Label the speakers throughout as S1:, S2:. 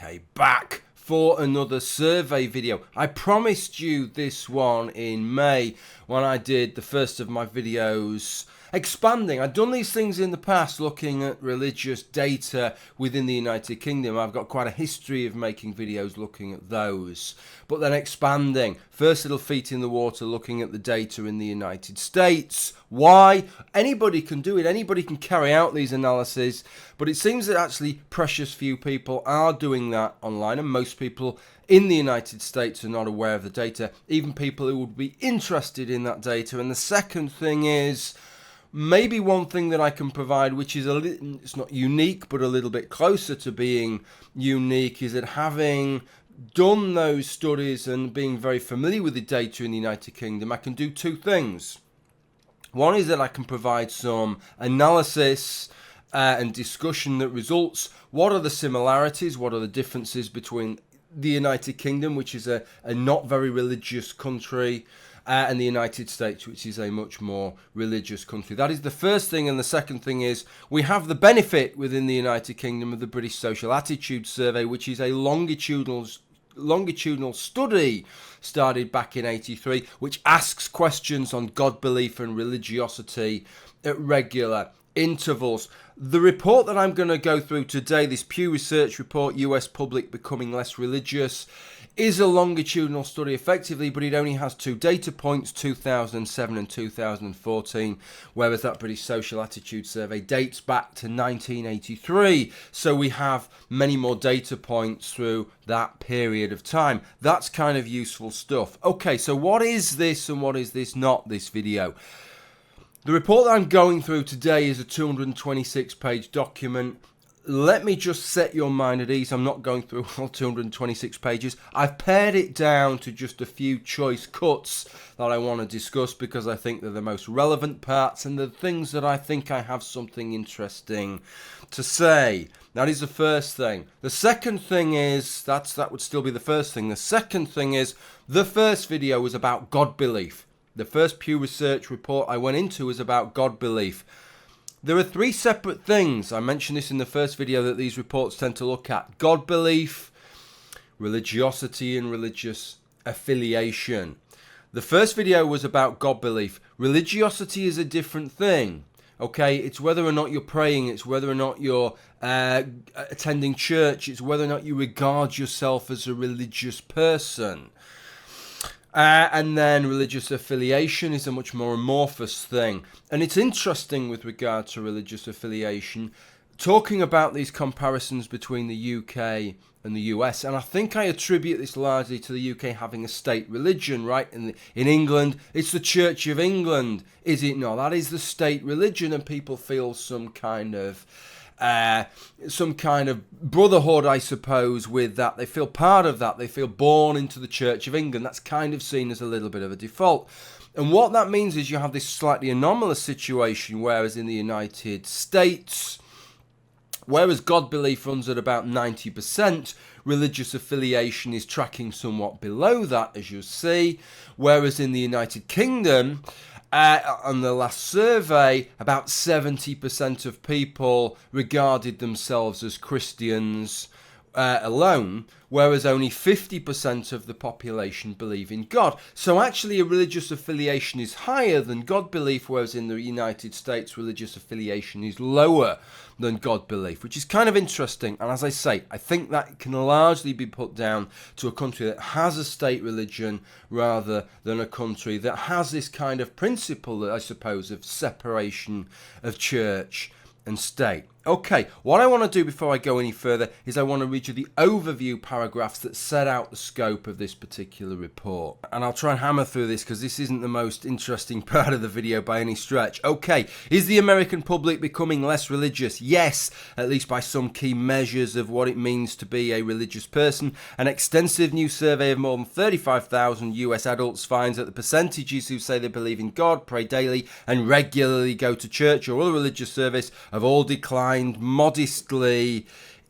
S1: Okay, back for another survey video. I promised you this one in May when I did the first of my videos expanding. I've done these things in the past, looking at religious data within the United Kingdom. I've got quite a history of making videos looking at those, but then expanding. First little feet in the water, looking at the data in the United States. Why? Anybody can do it. Anybody can carry out these analyses, but it seems that actually precious few people are doing that online, and most people in the United States are not aware of the data, even people who would be interested in that data. And the second thing is, maybe one thing that I can provide, which is it's not unique, but a little bit closer to being unique, is that having done those studies and being very familiar with the data in the United Kingdom, I can do two things. One is that I can provide some analysis and discussion that results. What are the similarities? What are the differences between the United Kingdom, which is a not very religious country, and the United States, which is a much more religious country? That is the first thing. And the second thing is, we have the benefit within the United Kingdom of the British Social Attitude Survey, which is a longitudinal study started back in '83, which asks questions on God belief and religiosity at regular intervals. The report that I'm going to go through today, this Pew Research report, US Public Becoming Less Religious, is a longitudinal study effectively, but it only has two data points, 2007 and 2014, whereas that British Social Attitude Survey dates back to 1983. So we have many more data points through that period of time. That's kind of useful stuff. Okay, so what is this and what is this not, this video? The report that I'm going through today is a 226-page document. Let me just set your mind at ease. I'm not going through all 226 pages. I've pared it down to just a few choice cuts that I want to discuss because I think they're the most relevant parts and the things that I think I have something interesting to say. That is the first thing. The second thing is, that would still be the first thing. The second thing is, the first video was about God belief. The first Pew Research report I went into was about God belief. There are three separate things. I mentioned this in the first video that these reports tend to look at: God belief, religiosity, and religious affiliation. The first video was about God belief. Religiosity is a different thing. Okay, it's whether or not you're praying, it's whether or not you're attending church, it's whether or not you regard yourself as a religious person. And then religious affiliation is a much more amorphous thing. And it's interesting with regard to religious affiliation, talking about these comparisons between the UK and the US. And I think I attribute this largely to the UK having a state religion, right? In England, it's the Church of England, is it not? That is the state religion, and people feel some kind of brotherhood, I suppose, with that. They feel part of that. They feel born into the Church of England. That's kind of seen as a little bit of a default. And what that means is you have this slightly anomalous situation, whereas in the United States, whereas God belief runs at about 90%, religious affiliation is tracking somewhat below that, as you'll see. Whereas in the United Kingdom, on the last survey, about 70% of people regarded themselves as Christians alone, whereas only 50% of the population believe in God. So actually a religious affiliation is higher than God belief, whereas in the United States religious affiliation is lower than God belief, which is kind of interesting. And as I say, I think that can largely be put down to a country that has a state religion rather than a country that has this kind of principle, I suppose, of separation of church and state. Okay, what I want to do before I go any further is I want to read you the overview paragraphs that set out the scope of this particular report. And I'll try and hammer through this because this isn't the most interesting part of the video by any stretch. Okay, is the American public becoming less religious? Yes, at least by some key measures of what it means to be a religious person. An extensive new survey of more than 35,000 US adults finds that the percentages who say they believe in God, pray daily, and regularly go to church or other religious service have all declined modestly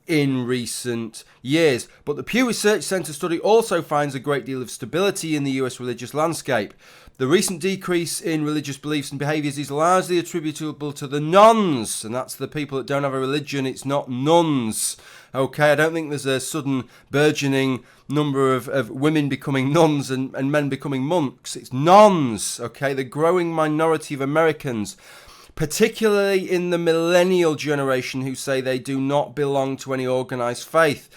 S1: in recent years. But the Pew Research Center study also finds a great deal of stability in the US religious landscape. The recent decrease in religious beliefs and behaviours is largely attributable to the nones, and that's the people that don't have a religion. It's not nuns. Okay, I don't think there's a sudden burgeoning number of women becoming nuns and men becoming monks. It's nones, okay, the growing minority of Americans, particularly in the millennial generation, who say they do not belong to any organized faith.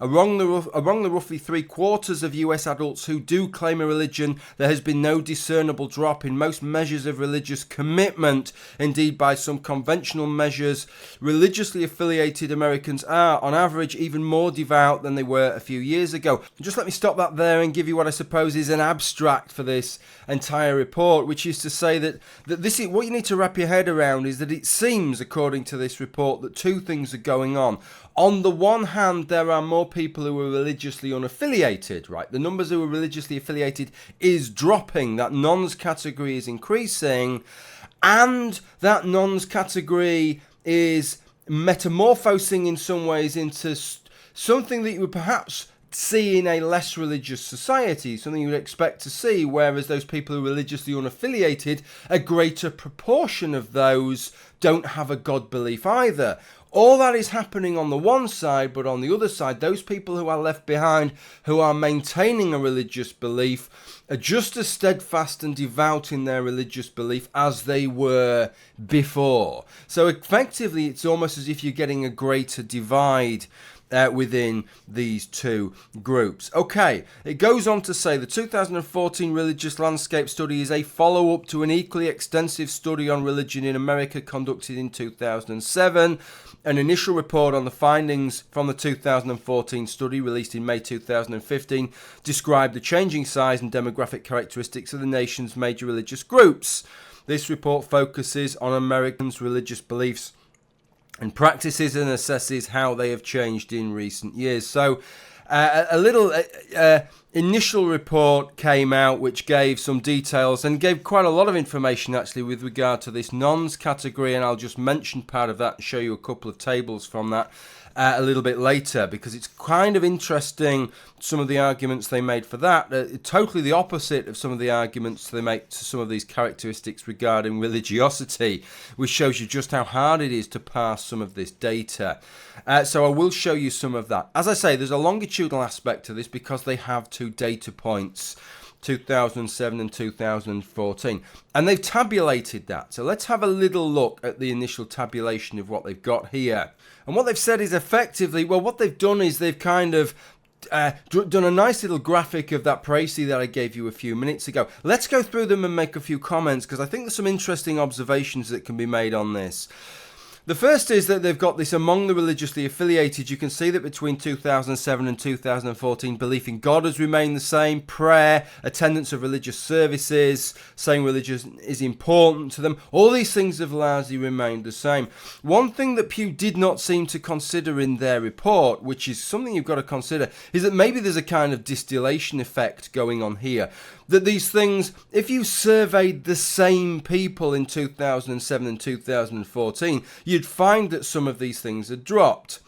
S1: Among the roughly 3/4 of US adults who do claim a religion, there has been no discernible drop in most measures of religious commitment. Indeed, by some conventional measures, religiously affiliated Americans are, on average, even more devout than they were a few years ago. Just let me stop that there and give you what I suppose is an abstract for this entire report, which is to say that this is what you need to wrap your head around, is that it seems, according to this report, that two things are going on. On the one hand, there are more people who are religiously unaffiliated, right? The numbers who are religiously affiliated is dropping. That nones category is increasing, and that nones category is metamorphosing in some ways into something that you would perhaps see in a less religious society, something you would expect to see, whereas those people who are religiously unaffiliated, a greater proportion of those don't have a God belief either. All that is happening on the one side, but on the other side, those people who are left behind, who are maintaining a religious belief, are just as steadfast and devout in their religious belief as they were before. So effectively, it's almost as if you're getting a greater divide within these two groups. Okay, it goes on to say the 2014 Religious Landscape Study is a follow-up to an equally extensive study on religion in America conducted in 2007. An initial report on the findings from the 2014 study, released in May 2015, described the changing size and demographic characteristics of the nation's major religious groups. This report focuses on Americans' religious beliefs and practices and assesses how they have changed in recent years. So a little initial report came out which gave some details and gave quite a lot of information actually with regard to this nones category, and I'll just mention part of that and show you a couple of tables from that a little bit later, because it's kind of interesting some of the arguments they made for that. Totally the opposite of some of the arguments they make to some of these characteristics regarding religiosity, which shows you just how hard it is to parse some of this data. So I will show you some of that. As I say, there's a longitudinal aspect to this because they have two data points, 2007 and 2014, and they've tabulated that. So let's have a little look at the initial tabulation of what they've got here. And what they've said is effectively, well, what they've done is they've kind of done a nice little graphic of that précis that I gave you a few minutes ago. Let's go through them and make a few comments, because I think there's some interesting observations that can be made on this. The first is that they've got this among the religiously affiliated. You can see that between 2007 and 2014, belief in God has remained the same. Prayer, attendance of religious services, saying religion is important to them. All these things have largely remained the same. One thing that Pew did not seem to consider in their report, which is something you've got to consider, is that maybe there's a kind of distillation effect going on here. That these things, if you surveyed the same people in 2007 and 2014, you'd find that some of these things had dropped.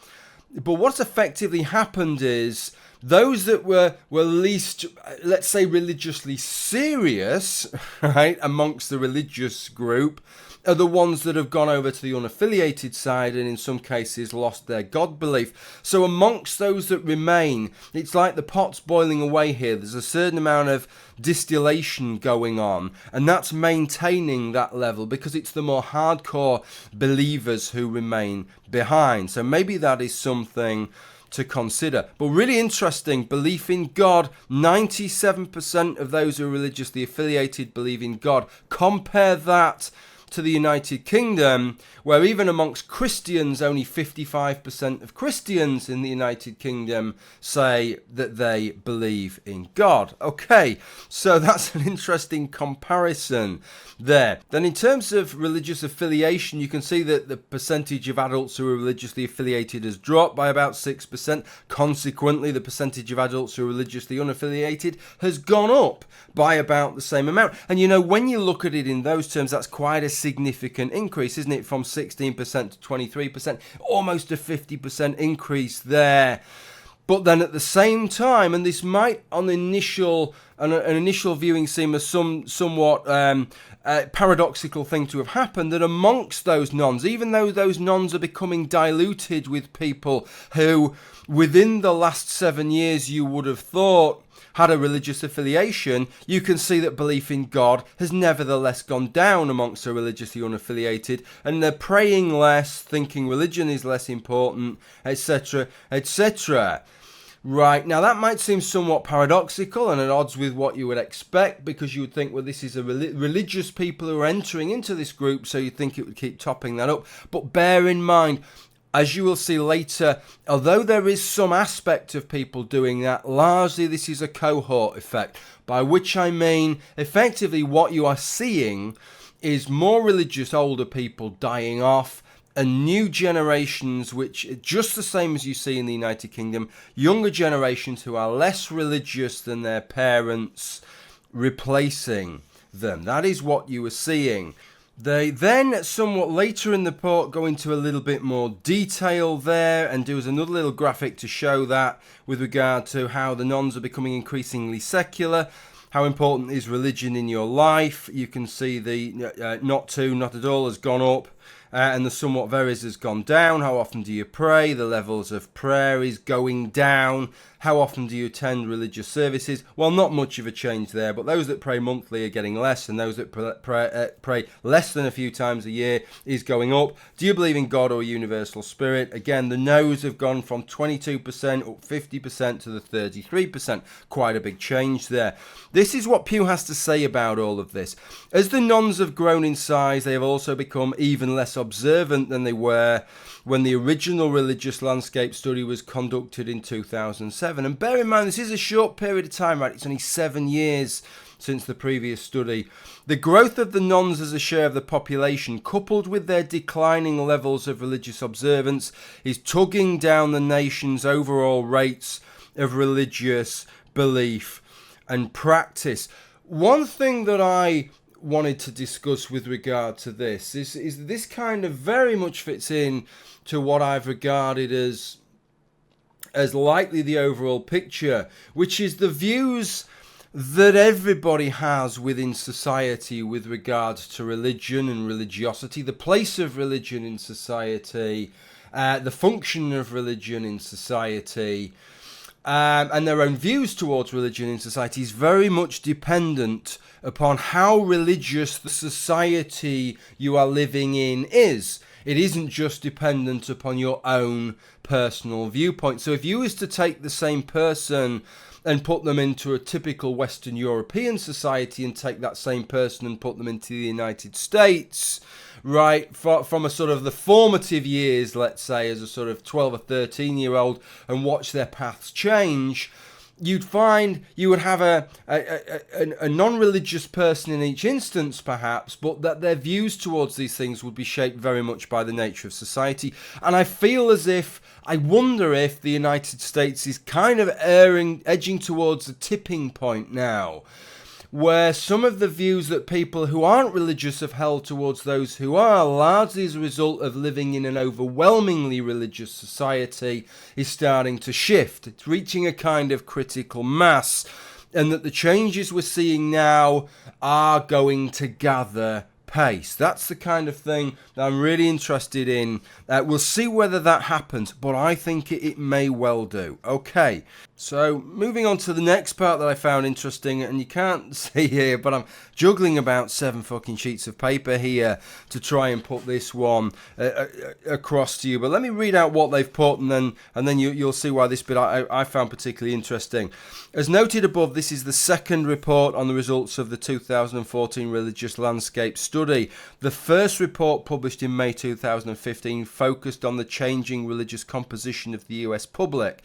S1: But what's effectively happened is those that were least, let's say, religiously serious, right, amongst the religious group, are the ones that have gone over to the unaffiliated side and in some cases lost their God belief. So amongst those that remain, it's like the pot's boiling away here. There's a certain amount of distillation going on, and that's maintaining that level because it's the more hardcore believers who remain behind. So maybe that is something to consider. But really interesting, belief in God, 97% of those who are religiously affiliated believe in God. Compare that to the United Kingdom, where even amongst Christians, only 55% of Christians in the United Kingdom say that they believe in God. Okay, so that's an interesting comparison there. Then in terms of religious affiliation, you can see that the percentage of adults who are religiously affiliated has dropped by about 6%. Consequently, the percentage of adults who are religiously unaffiliated has gone up by about the same amount. And you know, when you look at it in those terms, that's quite a significant increase, isn't it? From 16% to 23%, almost a 50% increase there. But then at the same time, and this might on initial an initial viewing seem as somewhat paradoxical thing to have happened, that amongst those nuns, even though those nuns are becoming diluted with people who within the last 7 years you would have thought had a religious affiliation, you can see that belief in God has nevertheless gone down amongst the religiously unaffiliated, and they're praying less, thinking religion is less important, etc., etc. Right, now that might seem somewhat paradoxical and at odds with what you would expect, because you would think, well, this is a religious people who are entering into this group, so you'd think it would keep topping that up. But bear in mind, as you will see later, although there is some aspect of people doing that, largely this is a cohort effect, by which I mean effectively what you are seeing is more religious older people dying off, and new generations, which just the same as you see in the United Kingdom, younger generations who are less religious than their parents replacing them. That is what you are seeing. They then, somewhat later in the report, go into a little bit more detail there, and do another little graphic to show that with regard to how the nuns are becoming increasingly secular. How important is religion in your life? You can see the not at all has gone up. And the somewhat varies has gone down. How often do you pray? The levels of prayer is going down. How often do you attend religious services? Well, not much of a change there, but those that pray monthly are getting less, and those that pray less than a few times a year is going up. Do you believe in God or universal spirit? Again, the no's have gone from 22% up 50% to the 33%. Quite a big change there. This is what Pew has to say about all of this. As the nuns have grown in size, they have also become even less observant than they were when the original religious landscape study was conducted in 2007. And bear in mind, this is a short period of time, right? It's only 7 years since the previous study. The growth of the nuns as a share of the population, coupled with their declining levels of religious observance, is tugging down the nation's overall rates of religious belief and practice. One thing that I wanted to discuss with regard to this is this kind of very much fits in to what I've regarded as likely the overall picture, which is the views that everybody has within society with regard to religion and religiosity, the place of religion in society, the function of religion in society, and their own views towards religion in society is very much dependent upon how religious the society you are living in is. It isn't just dependent upon your own personal viewpoint. So if you was to take the same person and put them into a typical Western European society, and take that same person and put them into the United States, right, from a sort of the formative years, let's say, as a sort of 12 or 13-year-old, and watch their paths change, you'd find you would have a non-religious person in each instance, perhaps, but that their views towards these things would be shaped very much by the nature of society. And I feel as if, I wonder if the United States is kind of edging towards a tipping point now, where some of the views that people who aren't religious have held towards those who are, largely as a result of living in an overwhelmingly religious society, is starting to shift. It's reaching a kind of critical mass, and that the changes we're seeing now are going to gather pace. That's the kind of thing that I'm really interested in. We'll see whether that happens, but I think it may well do. Okay, so moving on to the next part that I found interesting, and you can't see here, but I'm juggling about 7 fucking sheets of paper here to try and put this one across to you. But let me read out what they've put, and then you'll see why this bit I found particularly interesting. As noted above, this is the second report on the results of the 2014 Religious Landscape Study. The first report, published in May 2015, focused on the changing religious composition of the US public.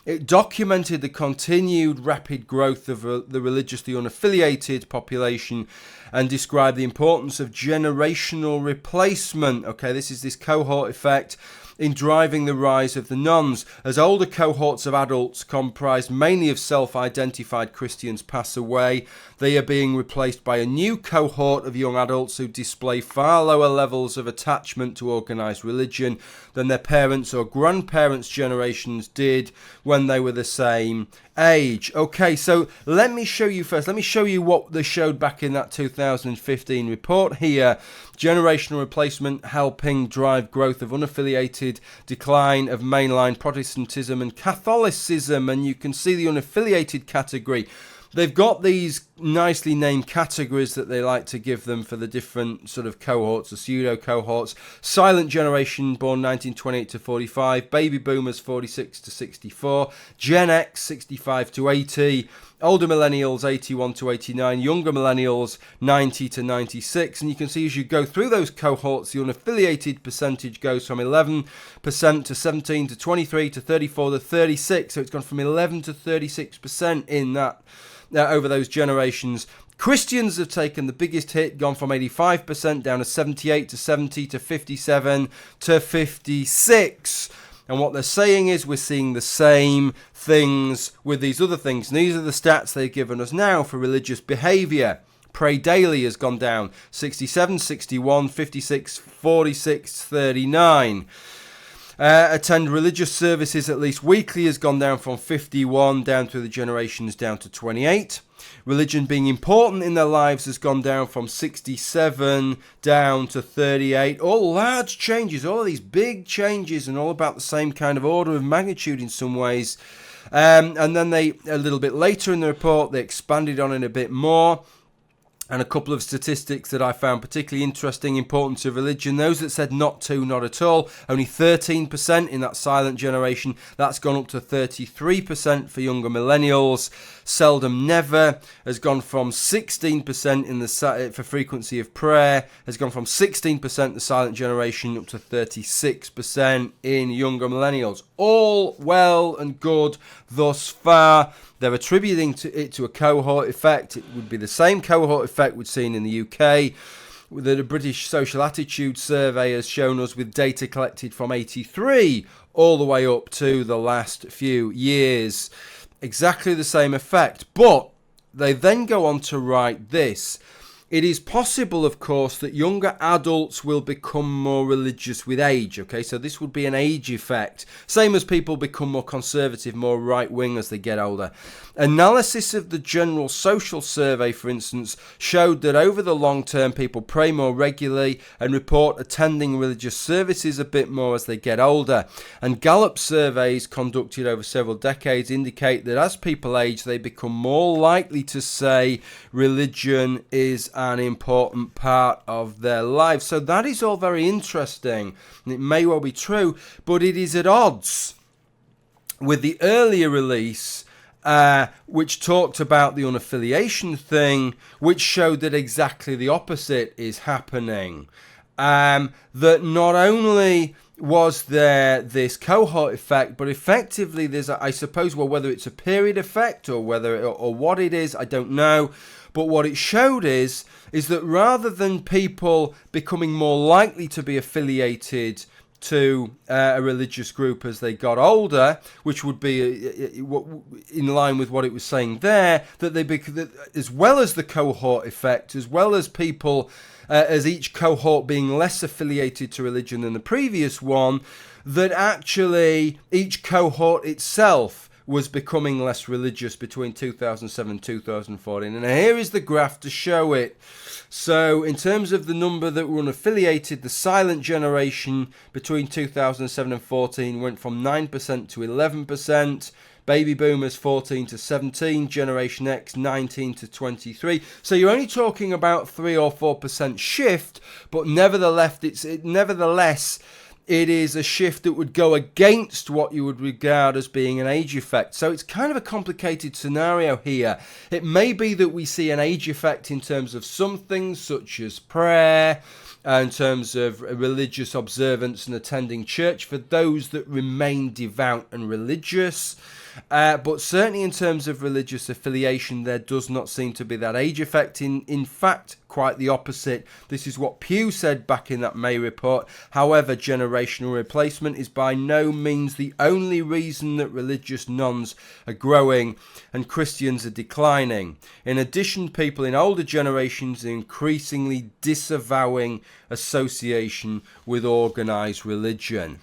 S1: It documented the continued rapid growth of the religiously unaffiliated population and described the importance of generational replacement. Okay, this is this cohort effect. in driving the rise of the nones. As older cohorts of adults comprised mainly of self-identified Christians pass away, they are being replaced by a new cohort of young adults who display far lower levels of attachment to organized religion than their parents' or grandparents' generations did when they were the same age. Okay, so let me show you first. Let me show you what they showed back in that 2015 report here. Generational replacement helping drive growth of unaffiliated, decline of mainline Protestantism and Catholicism. And you can see the unaffiliated category. They've got these nicely named categories that they like to give them for the different sort of cohorts, the pseudo cohorts. Silent generation born 1928 to 45, baby boomers 46 to 64, Gen X 65 to 80, older millennials 81 to 89, younger millennials 90 to 96. And you can see as you go through those cohorts, the unaffiliated percentage goes from 11% to 17 to 23 to 34 to 36. So it's gone from 11 to 36% in that over those generations. Christians have taken the biggest hit, gone from 85% down to 78 to 70 to 57 to 56. And what they're saying is we're seeing the same things with these other things. And these are the stats they've given us now for religious behavior. Pray daily has gone down 67, 61, 56, 46, 39. Attend religious services at least weekly has gone down from 51 down through the generations down to 28. Religion being important in their lives has gone down from 67 down to 38. All large changes, all of these big changes, and all about the same kind of order of magnitude in some ways. And then they, a little bit later in the report, they expanded on it a bit more. And a couple of statistics that I found particularly interesting, importance of religion. Those that said not to, not at all, only 13% in that silent generation. That's gone up to 33% for younger millennials. Seldom never has gone from 16% in the for frequency of prayer, has gone from 16% the silent generation up to 36% in younger millennials. All well and good thus far. They're attributing it to a cohort effect. It would be the same cohort effect we'd seen in the UK, that a British Social Attitude Survey has shown us with data collected from 83 all the way up to the last few years. Exactly the same effect. But they then go on to write this. It is possible, of course, that younger adults will become more religious with age. Okay, so this would be an age effect. Same as people become more conservative, more right-wing as they get older. Analysis of the General Social Survey, for instance, showed that over the long term, people pray more regularly and report attending religious services a bit more as they get older. And Gallup surveys conducted over several decades indicate that as people age, they become more likely to say religion is an important part of their lives. So that is all very interesting, and it may well be true, but it is at odds with the earlier release, which talked about the unaffiliation thing, which showed that exactly the opposite is happening. That not only was there this cohort effect, but effectively there's, I suppose, well, whether it's a period effect or what it is, I don't know. But what it showed is that rather than people becoming more likely to be affiliated to a religious group as they got older, which would be in line with what it was saying there, that as well as the cohort effect, as well as people, as each cohort being less affiliated to religion than the previous one, that actually each cohort itself was becoming less religious between 2007 and 2014. And here is the graph to show it. So in terms of the number that were unaffiliated, the silent generation between 2007 and 14 went from 9% to 11%. Baby boomers 14 to 17, Generation X 19 to 23. So you're only talking about 3 or 4% shift, but nevertheless, it is a shift that would go against what you would regard as being an age effect. So it's kind of a complicated scenario here. It may be that we see an age effect in terms of some things such as prayer, in terms of religious observance and attending church for those that remain devout and religious. But certainly in terms of religious affiliation, there does not seem to be that age effect. In fact, quite the opposite. This is what Pew said back in that May report. However, generational replacement is by no means the only reason that religious nones are growing and Christians are declining. In addition, people in older generations are increasingly disavowing association with organized religion.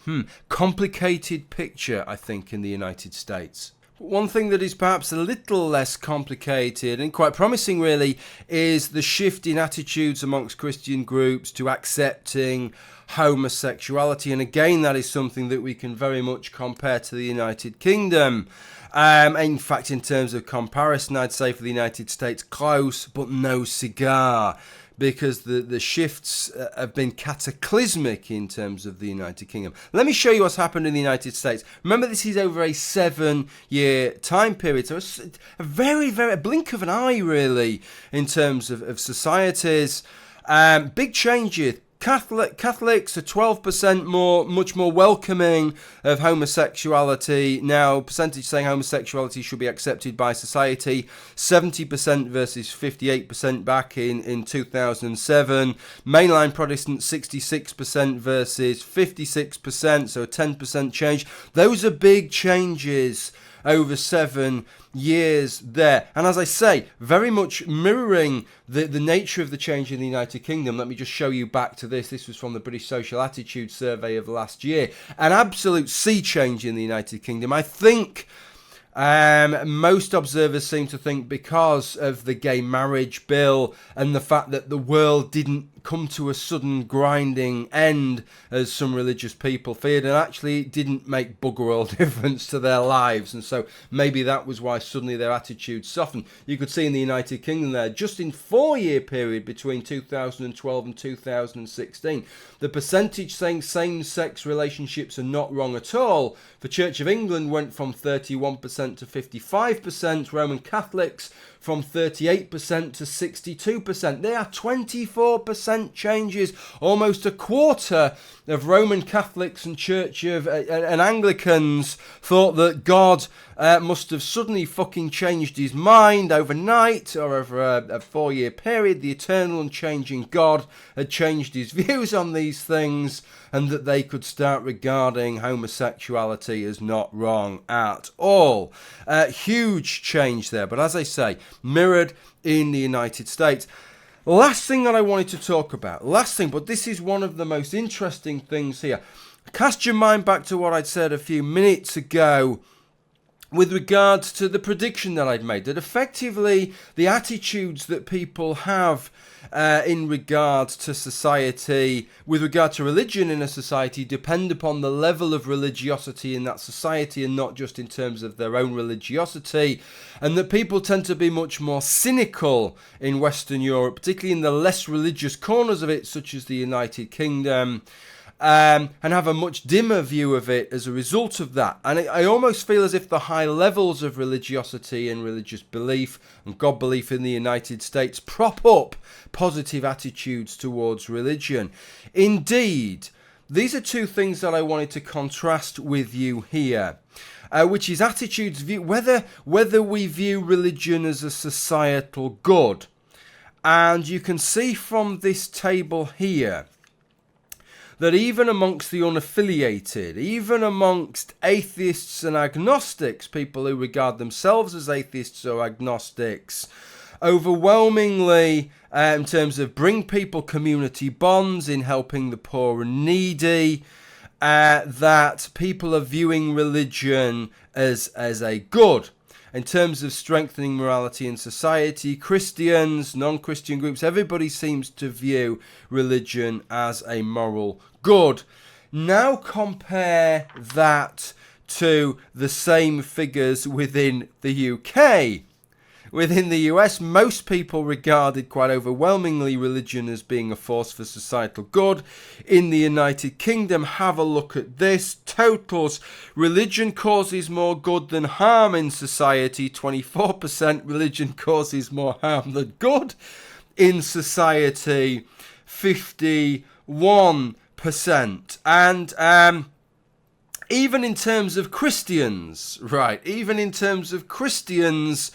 S1: Complicated picture, I think, in the United States. One thing that is perhaps a little less complicated and quite promising really is the shift in attitudes amongst Christian groups to accepting homosexuality. And again, that is something that we can very much compare to the United Kingdom. In fact, in terms of comparison, I'd say for the United States, close but no cigar, because the shifts have been cataclysmic in terms of the United Kingdom. Let me show you what's happened in the United States. Remember, this is over a 7-year time period, so it's a very, very a blink of an eye, really, in terms of societies. Big changes. Catholics are 12% much more welcoming of homosexuality now. Percentage saying homosexuality should be accepted by society, 70% versus 58% back in 2007. Mainline Protestants, 66% versus 56%, so a 10% change. Those are big changes over 7 years there. And as I say, very much mirroring the nature of the change in the United Kingdom. Let me just show you back to this. This was from the British Social Attitude Survey of last year. An absolute sea change in the United Kingdom. I think most observers seem to think because of the gay marriage bill and the fact that the world didn't come to a sudden grinding end as some religious people feared, and actually it didn't make bugger all difference to their lives, and so maybe that was why suddenly their attitudes softened. You could see in the United Kingdom there, just in 4-year period between 2012 and 2016, the percentage saying same-sex relationships are not wrong at all for Church of England went from 31% to 55%, Roman Catholics from 38% to 62%. They are 24% changes. Almost a quarter of Roman Catholics and Church of and Anglicans thought that God must have suddenly fucking changed his mind overnight or over a 4-year period. The eternal and changing God had changed his views on these things, and that they could start regarding homosexuality as not wrong at all. Huge change there, but as I say, mirrored in the United States. Last thing that I wanted to talk about, but this is one of the most interesting things here. Cast your mind back to what I'd said a few minutes ago with regards to the prediction that I'd made, that effectively the attitudes that people have in regards to society, with regard to religion in a society, depend upon the level of religiosity in that society and not just in terms of their own religiosity, and that people tend to be much more cynical in Western Europe, particularly in the less religious corners of it, such as the United Kingdom, and have a much dimmer view of it as a result of that. And I almost feel as if the high levels of religiosity and religious belief and God belief in the United States prop up positive attitudes towards religion. Indeed, these are two things that I wanted to contrast with you here. Which is attitudes, whether we view religion as a societal good. And you can see from this table here that even amongst the unaffiliated, even amongst atheists and agnostics, people who regard themselves as atheists or agnostics, overwhelmingly, in terms of bring people community bonds in helping the poor and needy, that people are viewing religion as a good. In terms of strengthening morality in society, Christians, non-Christian groups, everybody seems to view religion as a moral good. Now compare that to the same figures within the UK. Within the US, most people regarded quite overwhelmingly religion as being a force for societal good. In the United Kingdom, have a look at this. Totals. Religion causes more good than harm in society. 24%. Religion causes more harm than good in society. 51%. And Even in terms of Christians, right, even in terms of Christians,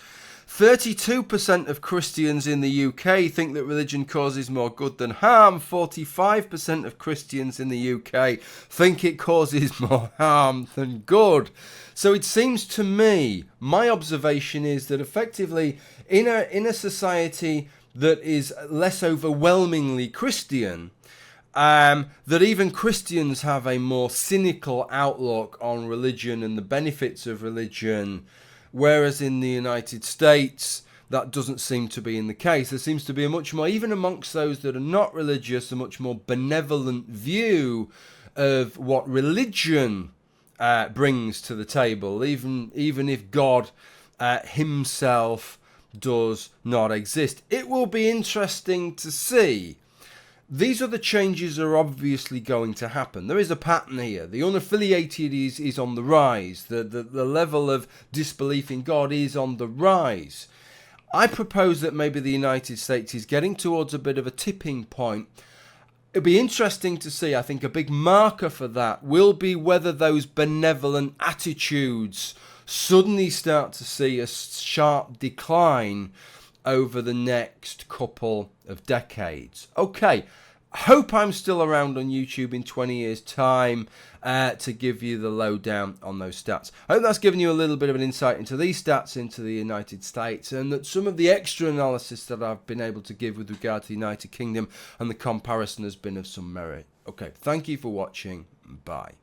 S1: 32% of Christians in the UK think that religion causes more good than harm. 45% of Christians in the UK think it causes more harm than good. So it seems to me, my observation is that effectively in a society that is less overwhelmingly Christian, that even Christians have a more cynical outlook on religion and the benefits of religion, whereas in the United States that doesn't seem to be in the case. There seems to be a much more, even amongst those that are not religious, a much more benevolent view of what religion brings to the table, even if God himself does not exist. It will be interesting to see. These are the changes that are obviously going to happen. There is a pattern here. The unaffiliated is on the rise. The level of disbelief in God is on the rise. I propose that maybe the United States is getting towards a bit of a tipping point. It'll be interesting to see. I think a big marker for that will be whether those benevolent attitudes suddenly start to see a sharp decline over the next couple of decades. Okay, hope I'm still around on YouTube in 20 years' time to give you the lowdown on those stats. I hope that's given you a little bit of an insight into these stats into the United States, and that some of the extra analysis that I've been able to give with regard to the United Kingdom and the comparison has been of some merit. Okay, thank you for watching. Bye.